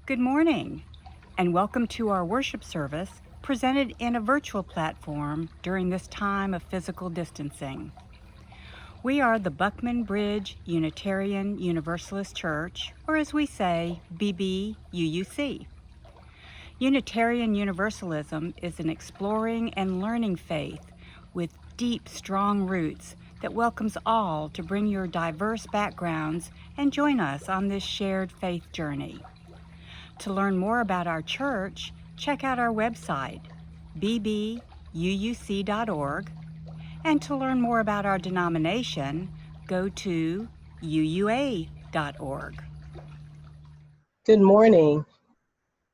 Good morning, and welcome to our worship service presented in a virtual platform during this time of physical distancing. We are the Buckman Bridge Unitarian Universalist Church, or as we say, BBUUC. Unitarian Universalism is an exploring and learning faith with deep, strong roots that welcomes all to bring your diverse backgrounds and join us on this shared faith journey. To learn more about our church, check out our website, bbuuc.org, and to learn more about our denomination, go to uua.org. Good morning.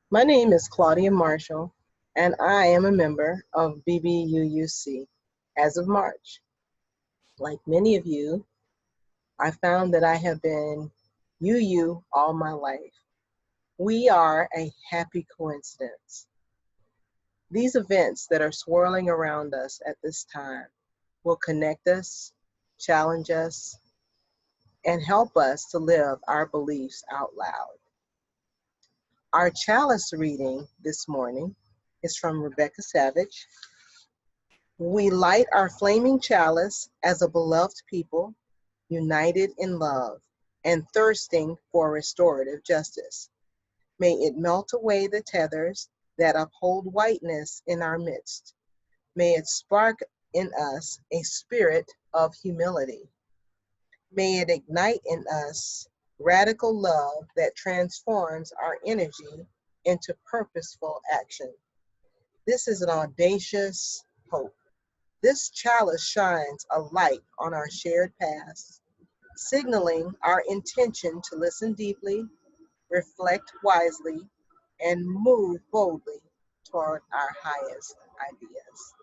My name is Claudia Marshall, and I am a member of BBUUC as of March. Like many of you, I found that I have been UU all my life. We are a happy coincidence. These events that are swirling around us at this time will connect us, challenge us, and help us to live our beliefs out loud. Our chalice reading this morning is from Rebecca Savage. We light our flaming chalice as a beloved people, united in love and thirsting for restorative justice. May it melt away the tethers that uphold whiteness in our midst. May it spark in us a spirit of humility. May it ignite in us radical love that transforms our energy into purposeful action. This is an audacious hope. This chalice shines a light on our shared past, signaling our intention to listen deeply, reflect wisely, and move boldly toward our highest ideas.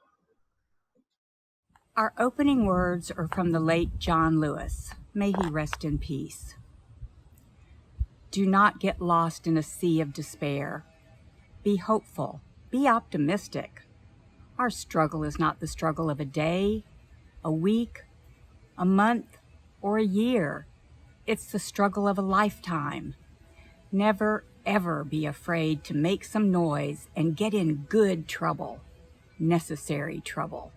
Our opening words are from the late John Lewis. May he rest in peace. Do not get lost in a sea of despair. Be hopeful. Be optimistic. Our struggle is not the struggle of a day, a week, a month, or a year. It's the struggle of a lifetime. Never, ever be afraid to make some noise and get in good trouble, necessary trouble.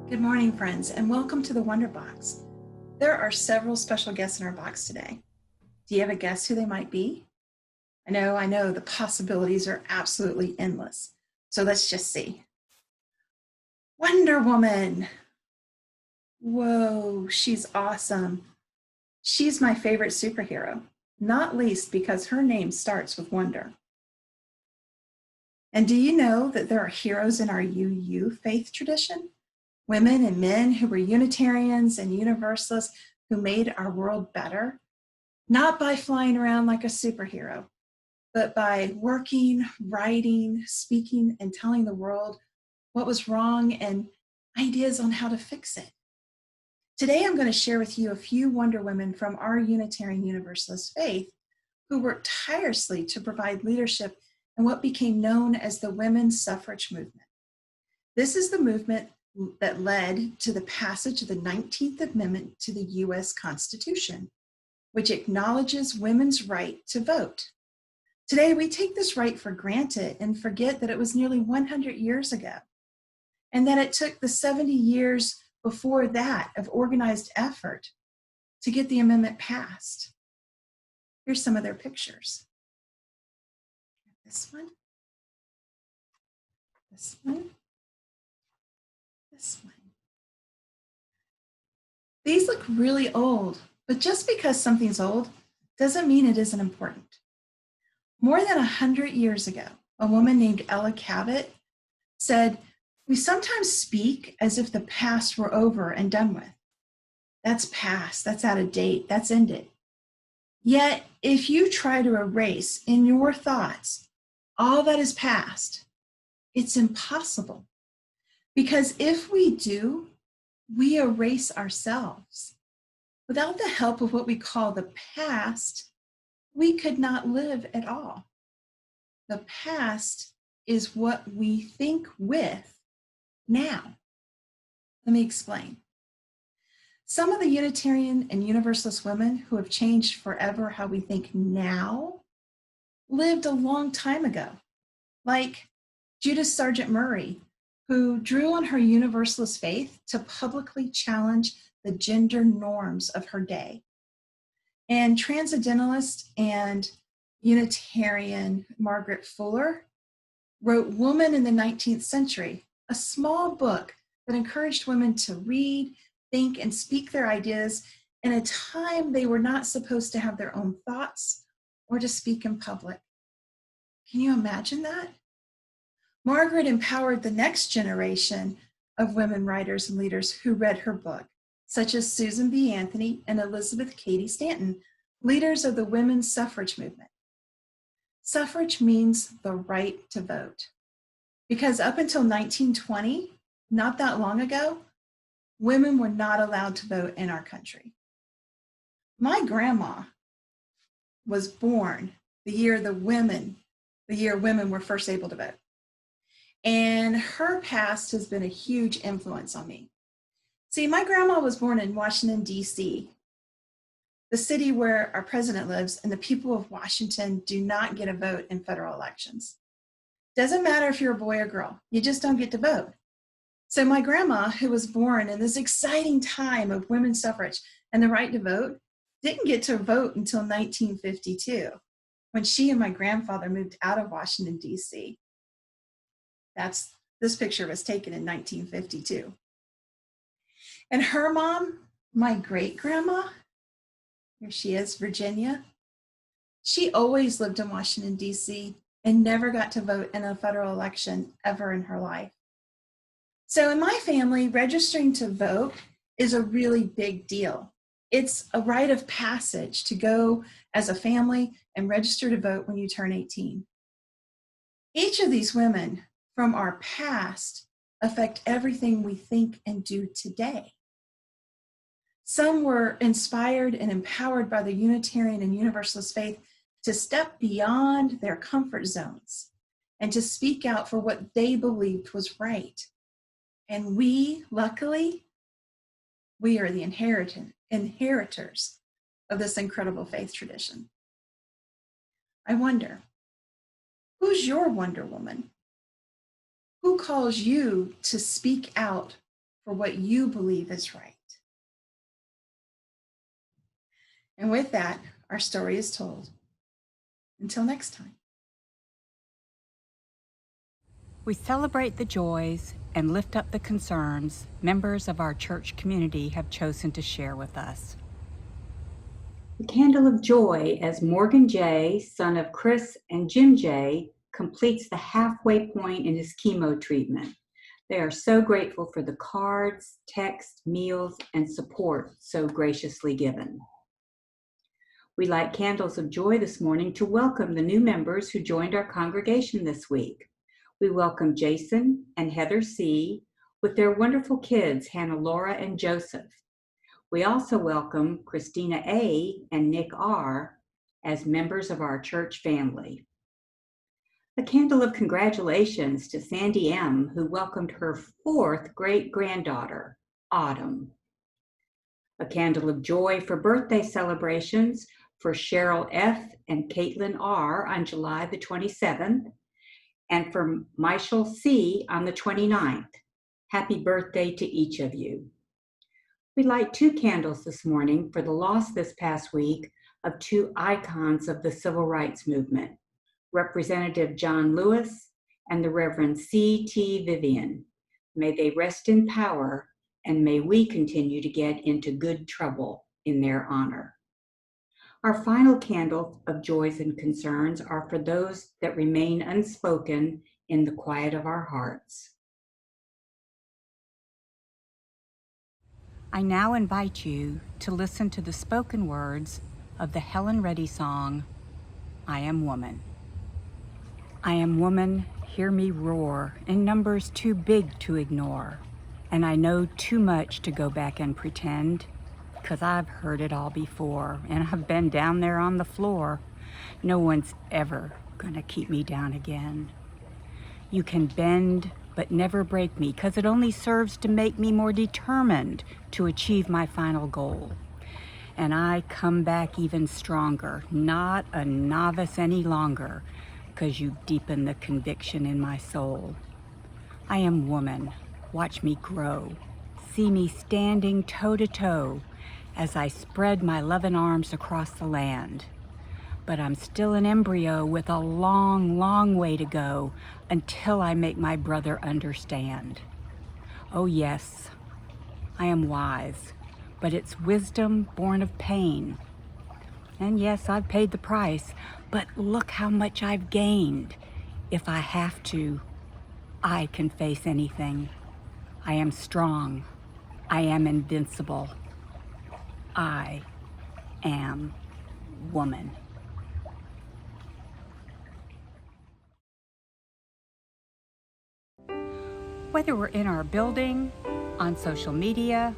Good morning, friends, and welcome to the Wonder Box. There are several special guests in our box today. Do you have a guess who they might be? I know, the possibilities are absolutely endless. So let's just see. Wonder Woman. Whoa, she's awesome. She's my favorite superhero, not least because her name starts with wonder. And do you know that there are heroes in our UU faith tradition? Women and men who were Unitarians and Universalists who made our world better, not by flying around like a superhero, but by working, writing, speaking, and telling the world what was wrong and ideas on how to fix it. Today, I'm going to share with you a few Wonder Women from our Unitarian Universalist faith who worked tirelessly to provide leadership in what became known as the women's suffrage movement. This is the movement that led to the passage of the 19th Amendment to the U.S. Constitution, which acknowledges women's right to vote. Today, we take this right for granted and forget that it was nearly 100 years ago, and that it took the 70 years before that of organized effort to get the amendment passed. Here's some of their pictures. This one, this one, this one. These look really old, but just because something's old doesn't mean it isn't important. More than 100 years ago, a woman named Ella Cabot said, "We sometimes speak as if the past were over and done with. That's past, that's out of date, that's ended. Yet, if you try to erase in your thoughts all that is past, it's impossible. Because if we do, we erase ourselves. Without the help of what we call the past, we could not live at all. The past is what we think with now. Let me explain. Some of the Unitarian and Universalist women who have changed forever how we think now lived a long time ago, like Judith Sargent Murray, who drew on her Universalist faith to publicly challenge the gender norms of her day. And Transcendentalist and Unitarian Margaret Fuller wrote Woman in the 19th Century, a small book that encouraged women to read, think, and speak their ideas in a time they were not supposed to have their own thoughts or to speak in public. Can you imagine that? Margaret empowered the next generation of women writers and leaders who read her book, such as Susan B. Anthony and Elizabeth Cady Stanton, leaders of the women's suffrage movement. Suffrage means the right to vote, because up until 1920, not that long ago, women were not allowed to vote in our country. My grandma was born the year women were first able to vote. And her past has been a huge influence on me. See, my grandma was born in Washington, D.C., the city where our president lives, and the people of Washington do not get a vote in federal elections. Doesn't matter if you're a boy or girl, you just don't get to vote. So my grandma, who was born in this exciting time of women's suffrage and the right to vote, didn't get to vote until 1952, when she and my grandfather moved out of Washington, D.C. This picture was taken in 1952. And her mom, my great-grandma, here she is, Virginia, she always lived in Washington, D.C. and never got to vote in a federal election ever in her life. So in my family, registering to vote is a really big deal. It's a rite of passage to go as a family and register to vote when you turn 18. Each of these women from our past affect everything we think and do today. Some were inspired and empowered by the Unitarian and Universalist faith to step beyond their comfort zones and to speak out for what they believed was right. And we, luckily, we are the inheritors of this incredible faith tradition. I wonder, who's your Wonder Woman? Who calls you to speak out for what you believe is right? And with that, our story is told. Until next time. We celebrate the joys and lift up the concerns members of our church community have chosen to share with us. The candle of joy as Morgan J., son of Chris and Jim J., completes the halfway point in his chemo treatment. They are so grateful for the cards, texts, meals, and support so graciously given. We light candles of joy this morning to welcome the new members who joined our congregation this week. We welcome Jason and Heather C. with their wonderful kids, Hannah Laura and Joseph. We also welcome Christina A. and Nick R. as members of our church family. A candle of congratulations to Sandy M., who welcomed her 4th great-granddaughter, Autumn. A candle of joy for birthday celebrations for Cheryl F. and Caitlin R. on July the 27th, and for Michael C. on the 29th. Happy birthday to each of you. We light 2 candles this morning for the loss this past week of 2 icons of the civil rights movement, Representative John Lewis and the Reverend C.T. Vivian. May they rest in power, and may we continue to get into good trouble in their honor. Our final candle of joys and concerns are for those that remain unspoken in the quiet of our hearts. I now invite you to listen to the spoken words of the Helen Reddy song, I Am Woman. I am woman, hear me roar, in numbers too big to ignore. And I know too much to go back and pretend, 'cause I've heard it all before, and I've been down there on the floor. No one's ever gonna keep me down again. You can bend but never break me, 'cause it only serves to make me more determined to achieve my final goal. And I come back even stronger, not a novice any longer, 'cause you deepen the conviction in my soul. I am woman. Watch me grow. See me standing toe to toe as I spread my loving arms across the land. But I'm still an embryo with a long, long way to go until I make my brother understand. Oh yes, I am wise, but it's wisdom born of pain. And yes, I've paid the price, but look how much I've gained. If I have to, I can face anything. I am strong. I am invincible. I am woman. Whether we're in our building, on social media,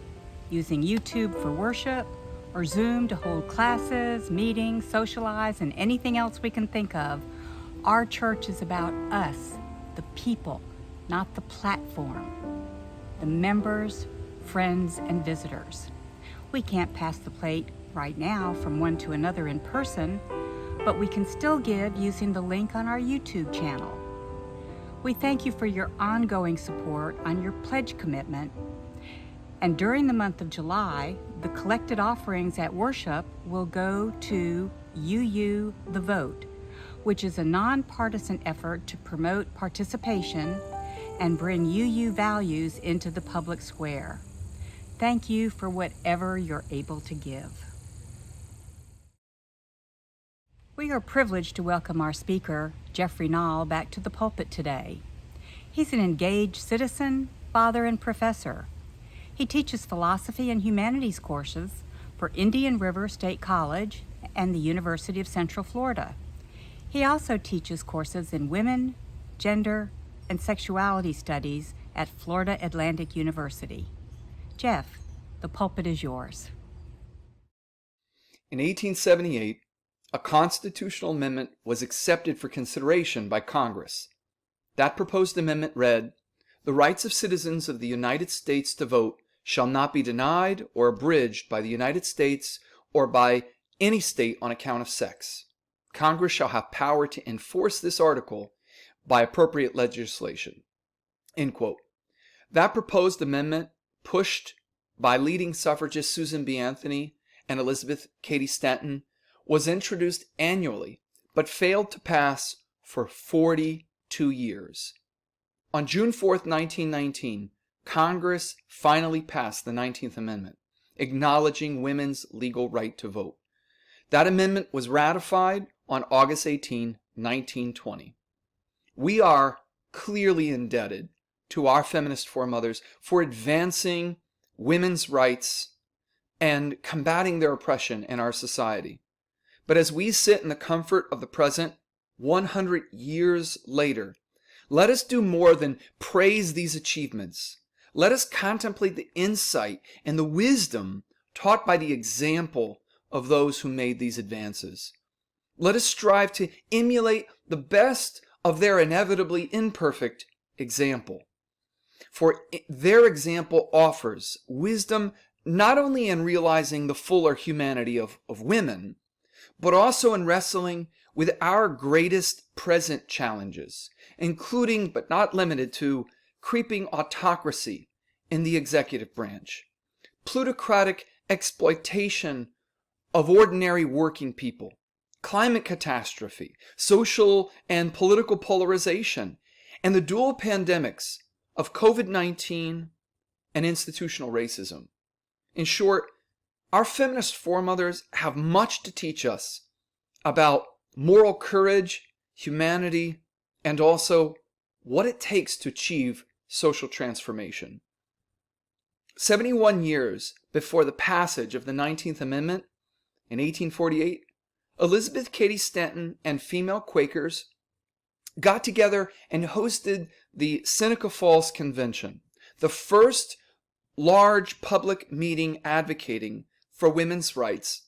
using YouTube for worship, or Zoom to hold classes, meetings, socialize, and anything else we can think of, our church is about us, the people, not the platform, the members, friends, and visitors. We can't pass the plate right now from one to another in person, but we can still give using the link on our YouTube channel. We thank you for your ongoing support on your pledge commitment. And during the month of July, the collected offerings at worship will go to UU The Vote, which is a non-partisan effort to promote participation and bring UU values into the public square. Thank you for whatever you're able to give. We are privileged to welcome our speaker, Jeffrey Nall, back to the pulpit today. He's an engaged citizen, father, and professor. He teaches philosophy and humanities courses for Indian River State College and the University of Central Florida. He also teaches courses in women, gender, and sexuality studies at Florida Atlantic University. Jeff, the pulpit is yours. In 1878, a constitutional amendment was accepted for consideration by Congress. That proposed amendment read, "The rights of citizens of the United States to vote shall not be denied or abridged by the United States or by any state on account of sex. Congress shall have power to enforce this article by appropriate legislation." End quote. That proposed amendment, pushed by leading suffragists Susan B. Anthony and Elizabeth Cady Stanton, was introduced annually, but failed to pass for 42 years. On June 4th, 1919, Congress finally passed the 19th Amendment, acknowledging women's legal right to vote. That amendment was ratified on August 18, 1920. We are clearly indebted to our feminist foremothers for advancing women's rights and combating their oppression in our society. But as we sit in the comfort of the present, 100 years later, let us do more than praise these achievements. Let us contemplate the insight and the wisdom taught by the example of those who made these advances. Let us strive to emulate the best of their inevitably imperfect example. For their example offers wisdom not only in realizing the fuller humanity of women, but also in wrestling with our greatest present challenges, including but not limited to creeping autocracy in the executive branch, plutocratic exploitation of ordinary working people, climate catastrophe, social and political polarization, and the dual pandemics of COVID-19 and institutional racism. In short, our feminist foremothers have much to teach us about moral courage, humanity, and also what it takes to achieve social transformation. 71 years before the passage of the 19th Amendment, in 1848, Elizabeth Cady Stanton and female Quakers got together and hosted the Seneca Falls Convention, the first large public meeting advocating for women's rights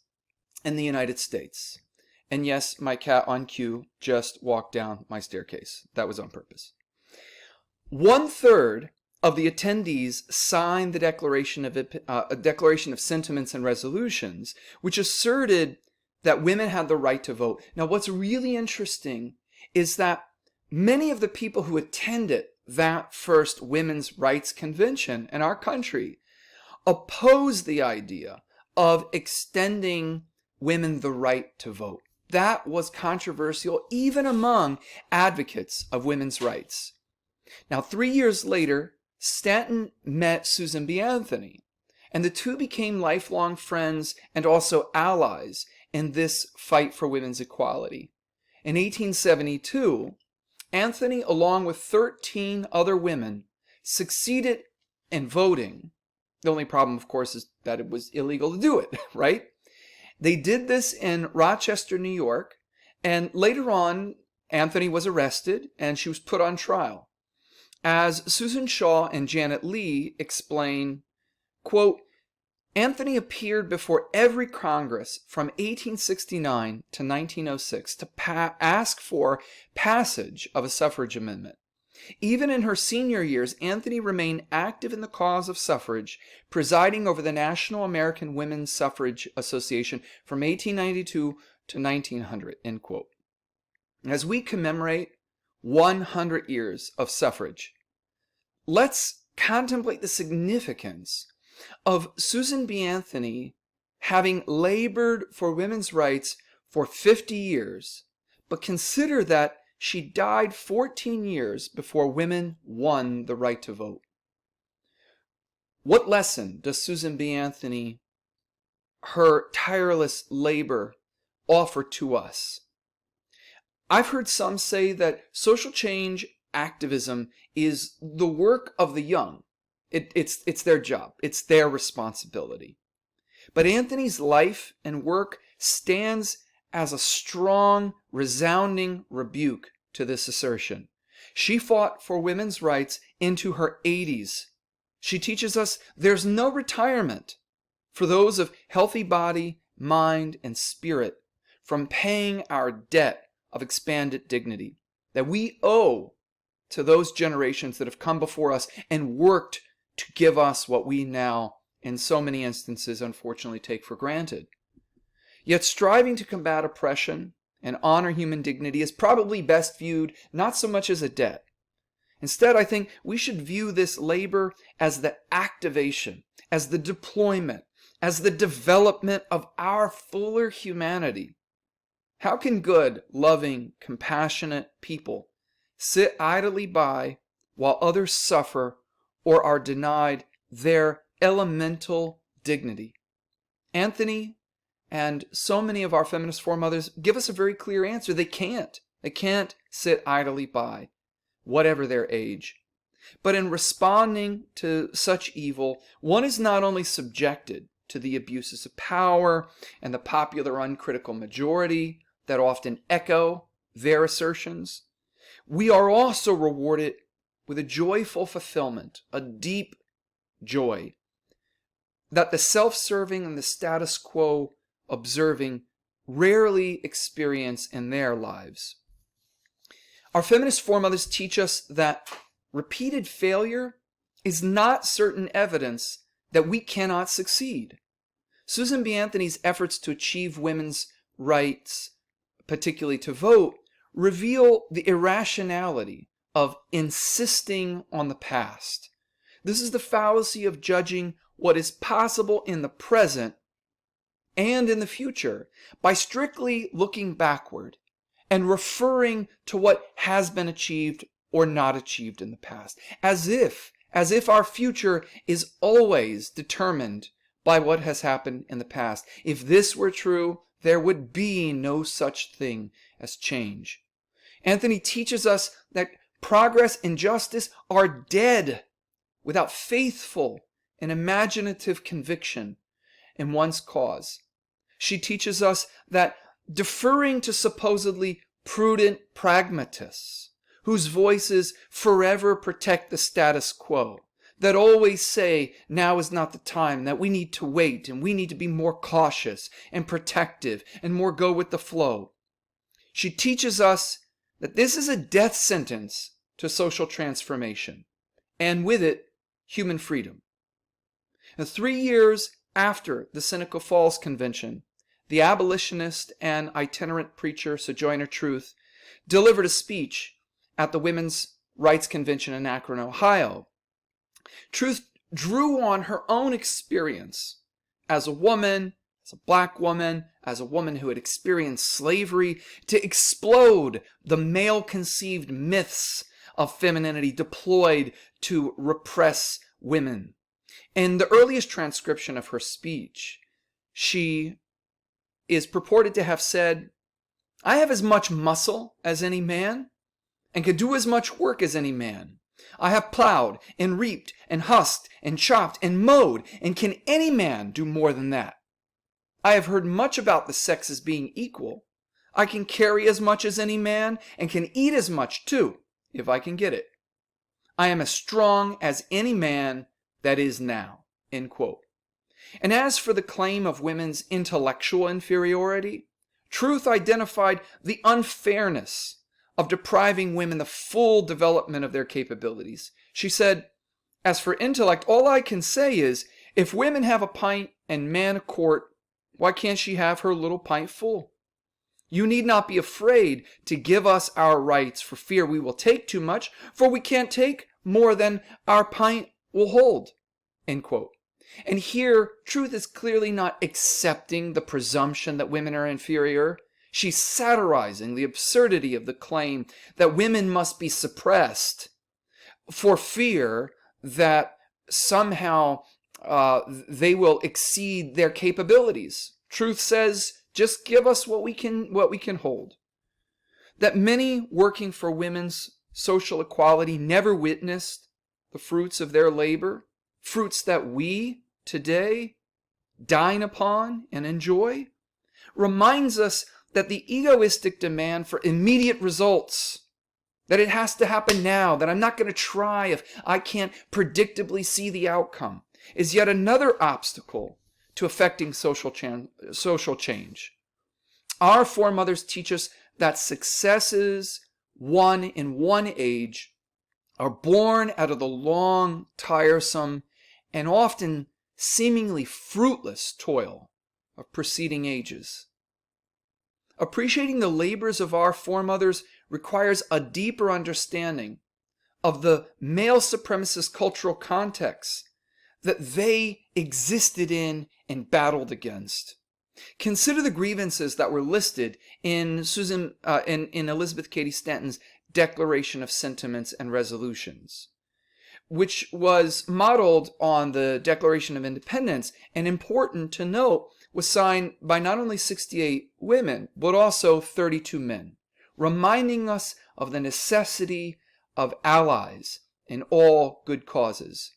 in the United States. And yes, my cat on cue just walked down my staircase. That was on purpose. 1/3 of the attendees signed the Declaration of Sentiments and Resolutions, which asserted that women had the right to vote. Now, what's really interesting is that many of the people who attended that first women's rights convention in our country opposed the idea of extending women the right to vote. That was controversial even among advocates of women's rights. Now, 3 years later, Stanton met Susan B. Anthony, and the two became lifelong friends and also allies in this fight for women's equality. In 1872, Anthony, along with 13 other women, succeeded in voting. The only problem, of course, is that it was illegal to do it, right? They did this in Rochester, New York, and later on, Anthony was arrested and she was put on trial. As Susan Shaw and Janet Lee explain, quote, Anthony appeared before every Congress from 1869 to 1906 to ask for passage of a suffrage amendment. Even in her senior years, Anthony remained active in the cause of suffrage, presiding over the National American Women's Suffrage Association from 1892 to 1900, end quote. As we commemorate 100 years of suffrage, let's contemplate the significance of Susan B. Anthony having labored for women's rights for 50 years, but consider that she died 14 years before women won the right to vote. What lesson does Susan B. Anthony, her tireless labor, offer to us? I've heard some say that social change activism is the work of the young. It's their job. It's their responsibility. But Anthony's life and work stands as a strong, resounding rebuke to this assertion. She fought for women's rights into her 80s. She teaches us there's no retirement for those of healthy body, mind, and spirit from paying our debt of expanded dignity that we owe to those generations that have come before us and worked to give us what we now, in so many instances, unfortunately take for granted. Yet striving to combat oppression and honor human dignity is probably best viewed not so much as a debt. Instead, I think we should view this labor as the activation, as the deployment, as the development of our fuller humanity. How can good, loving, compassionate people sit idly by while others suffer or are denied their elemental dignity? Anthony and so many of our feminist foremothers give us a very clear answer. They can't. They can't sit idly by, whatever their age. But in responding to such evil, one is not only subjected to the abuses of power and the popular uncritical majority that often echo their assertions, we are also rewarded with a joyful fulfillment, a deep joy that the self-serving and the status quo observing rarely experience in their lives. Our feminist foremothers teach us that repeated failure is not certain evidence that we cannot succeed. Susan B. Anthony's efforts to achieve women's rights, particularly to vote, reveal the irrationality of insisting on the past. This is the fallacy of judging what is possible in the present and in the future by strictly looking backward and referring to what has been achieved or not achieved in the past, as if our future is always determined by what has happened in the past. If this were true, there would be no such thing as change. Anthony teaches us that progress and justice are dead without faithful and imaginative conviction in one's cause. She teaches us that deferring to supposedly prudent pragmatists, whose voices forever protect the status quo, that always say now is not the time, that we need to wait and we need to be more cautious and protective and more go with the flow, She teaches us that this is a death sentence to social transformation, and with it, human freedom. And 3 years after the Seneca Falls Convention, the abolitionist and itinerant preacher Sojourner Truth delivered a speech at the Women's Rights Convention in Akron, Ohio. Truth drew on her own experience as a woman, as a black woman, as a woman who had experienced slavery, to explode the male-conceived myths of femininity deployed to repress women. In the earliest transcription of her speech, she is purported to have said, "I have as much muscle as any man, and can do as much work as any man. I have plowed and reaped and husked and chopped and mowed, and can any man do more than that? I have heard much about the sexes being equal. I can carry as much as any man, and can eat as much too, if I can get it. I am as strong as any man that is now." End quote. And as for the claim of women's intellectual inferiority, Truth identified the unfairness of depriving women the full development of their capabilities. She said, "As for intellect, all I can say is, if women have a pint and man a quart, why can't she have her little pint full? You need not be afraid to give us our rights for fear we will take too much, for we can't take more than our pint will hold." End quote. And here, Truth is clearly not accepting the presumption that women are inferior. She's satirizing the absurdity of the claim that women must be suppressed for fear that somehow they will exceed their capabilities. Truth says, just give us what we can hold. That many working for women's social equality never witnessed the fruits of their labor, fruits that we today dine upon and enjoy, reminds us that the egoistic demand for immediate results, that it has to happen now, that I'm not going to try if I can't predictably see the outcome, is yet another obstacle to effecting social change. Our foremothers teach us that successes won in one age are born out of the long, tiresome, and often seemingly fruitless toil of preceding ages. Appreciating the labors of our foremothers requires a deeper understanding of the male supremacist cultural context that they existed in and battled against. Consider the grievances that were listed in Elizabeth Cady Stanton's Declaration of Sentiments and Resolutions, which was modeled on the Declaration of Independence, and important to note, was signed by not only 68 women, but also 32 men, reminding us of the necessity of allies in all good causes.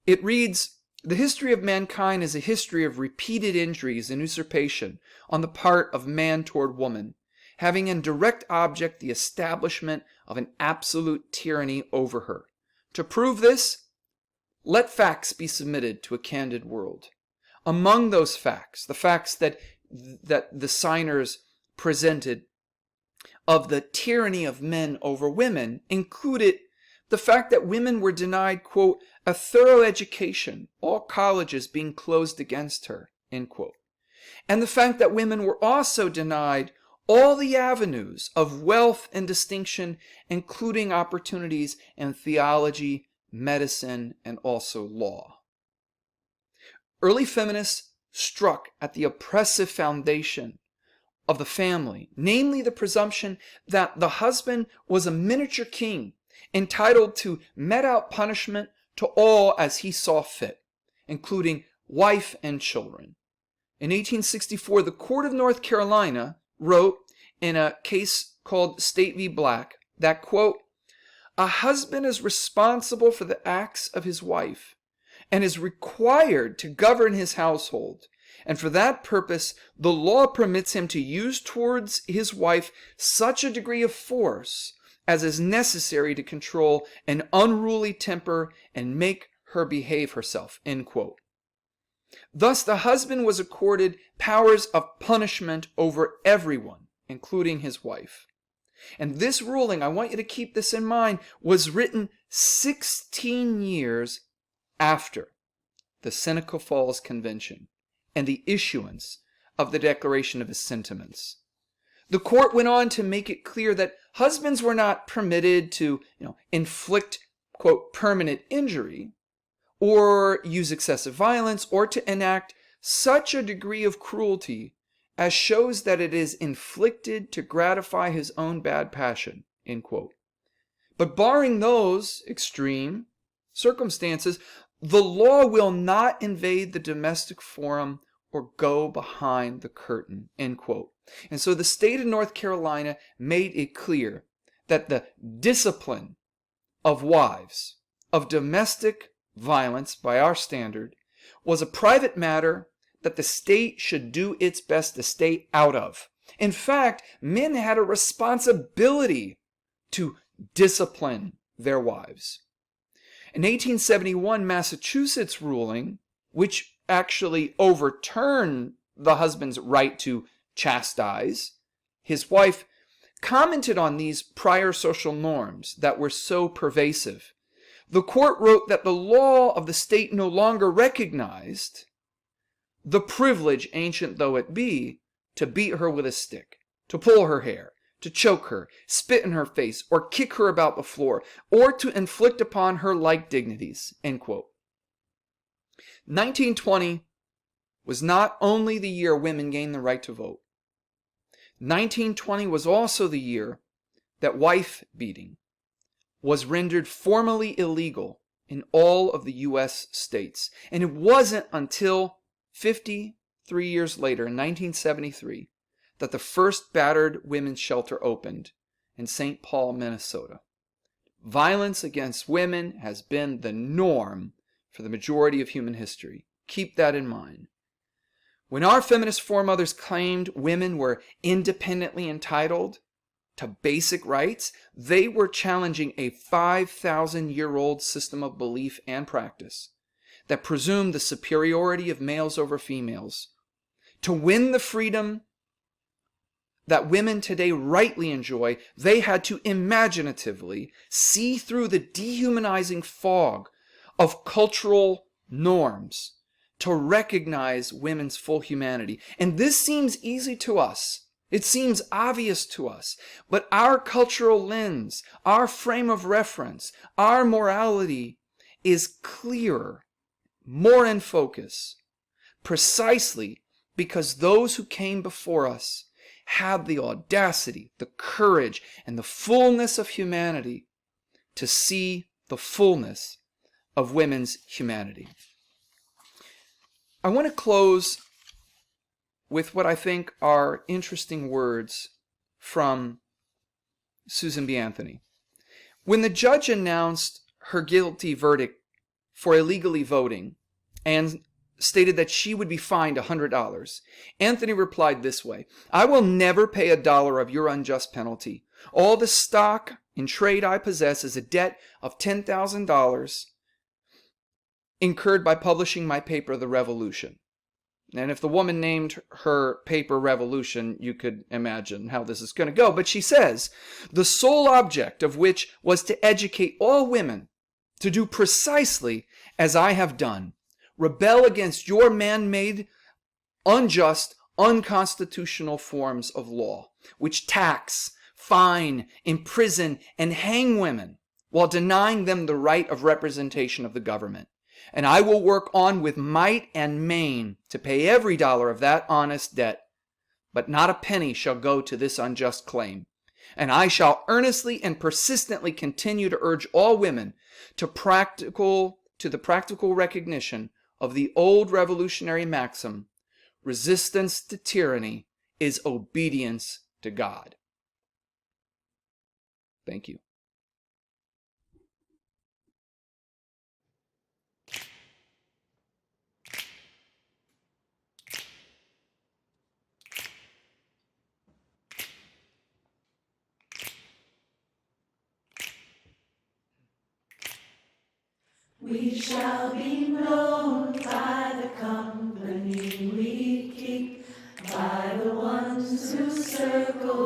It reads, "The history of mankind is a history of repeated injuries and usurpation on the part of man toward woman, having in direct object the establishment of an absolute tyranny over her. To prove this, let facts be submitted to a candid world. Among those facts, the facts that the signers presented of the tyranny of men over women included the fact that women were denied, quote, a thorough education, all colleges being closed against her, end quote. And the fact that women were also denied all the avenues of wealth and distinction, including opportunities in theology, medicine, and also law. Early feminists struck at the oppressive foundation of the family, namely the presumption that the husband was a miniature king, entitled to mete out punishment to all as he saw fit, including wife and children. In 1864, the Court of North Carolina wrote in a case called State v. Black that, quote, a husband is responsible for the acts of his wife and is required to govern his household, and for that purpose the law permits him to use towards his wife such a degree of force as is necessary to control an unruly temper and make her behave herself, end quote. Thus the husband was accorded powers of punishment over everyone, including his wife. And this ruling, I want you to keep this in mind, was written 16 years after the Seneca Falls Convention and the issuance of the Declaration of his Sentiments. The court went on to make it clear that husbands were not permitted to, inflict, quote, permanent injury, or use excessive violence, or to enact such a degree of cruelty as shows that it is inflicted to gratify his own bad passion, end quote. But barring those extreme circumstances, the law will not invade the domestic forum or go behind the curtain, end quote. And so the state of North Carolina made it clear that the discipline of wives, of domestic violence by our standard, was a private matter that the state should do its best to stay out of. In fact, men had a responsibility to discipline their wives. In 1871, Massachusetts ruling, which actually overturned the husband's right to chastise his wife, commented on these prior social norms that were so pervasive. The court wrote that the law of the state no longer recognized the privilege, ancient though it be, to beat her with a stick, to pull her hair, to choke her, spit in her face, or kick her about the floor, or to inflict upon her like dignities, end quote. 1920 was not only the year women gained the right to vote. 1920 was also the year that wife beating was rendered formally illegal in all of the U.S. states. And it wasn't until 53 years later, in 1973, that the first battered women's shelter opened in St. Paul, Minnesota. Violence against women has been the norm for the majority of human history. Keep that in mind. When our feminist foremothers claimed women were independently entitled to basic rights, they were challenging a 5,000-year-old system of belief and practice that presumed the superiority of males over females. To win the freedom that women today rightly enjoy, they had to imaginatively see through the dehumanizing fog of cultural norms to recognize women's full humanity. And this seems easy to us. It seems obvious to us. But our cultural lens, our frame of reference, our morality is clearer, more in focus, precisely because those who came before us had the audacity, the courage, and the fullness of humanity to see the fullness of women's humanity. I want to close with what I think are interesting words from Susan B. Anthony. When the judge announced her guilty verdict for illegally voting and stated that she would be fined $100, Anthony replied this way: "I will never pay $1 of your unjust penalty. All the stock in trade I possess is a debt of $10,000 incurred by publishing my paper, The Revolution." And if the woman named her paper Revolution, you could imagine how this is going to go. But she says, "The sole object of which was to educate all women to do precisely as I have done, rebel against your man-made, unjust, unconstitutional forms of law, which tax, fine, imprison, and hang women while denying them the right of representation of the government. And I will work on with might and main to pay every dollar of that honest debt. But not a penny shall go to this unjust claim. And I shall earnestly and persistently continue to urge all women to the practical recognition of the old revolutionary maxim, resistance to tyranny is obedience to God." Thank you. We shall be known by the company we keep, by the ones who circle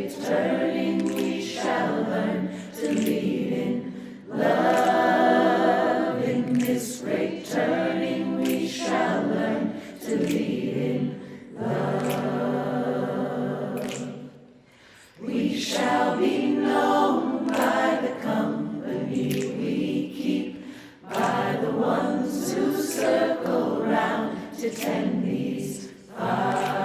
great turning we shall learn to lead in love. In this great turning we shall learn to lead in love. We shall be known by the company we keep, by the ones who circle round to tend these fires.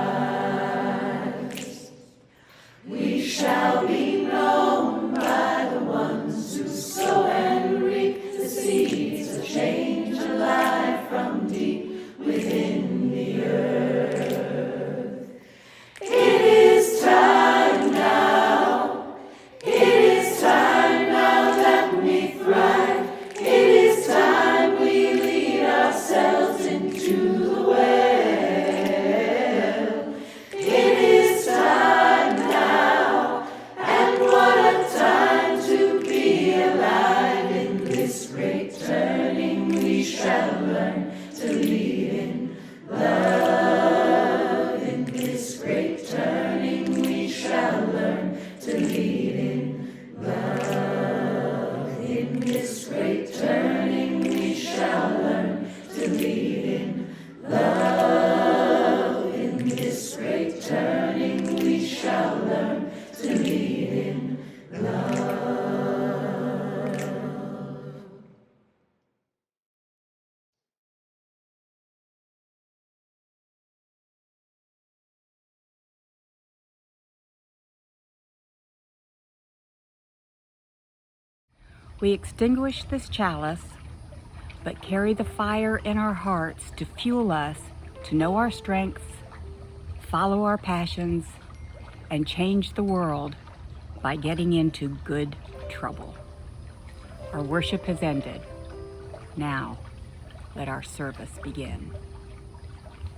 We shall be known by the ones who sow and reap the seeds of change alive from deep within the earth. It is time now. It is time now that we thrive. It is time we lead ourselves into the well. It is time now, and what a time to be alive. In this great turning we shall learn to lead in love. In this great turning we shall learn to lead in love. In this great turning we shall learn to lead in love. In this great turning we shall learn to lead in love. We extinguish this chalice, but carry the fire in our hearts to fuel us to know our strengths, follow our passions, and change the world by getting into good trouble. Our worship has ended. Now, let our service begin.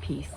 Peace.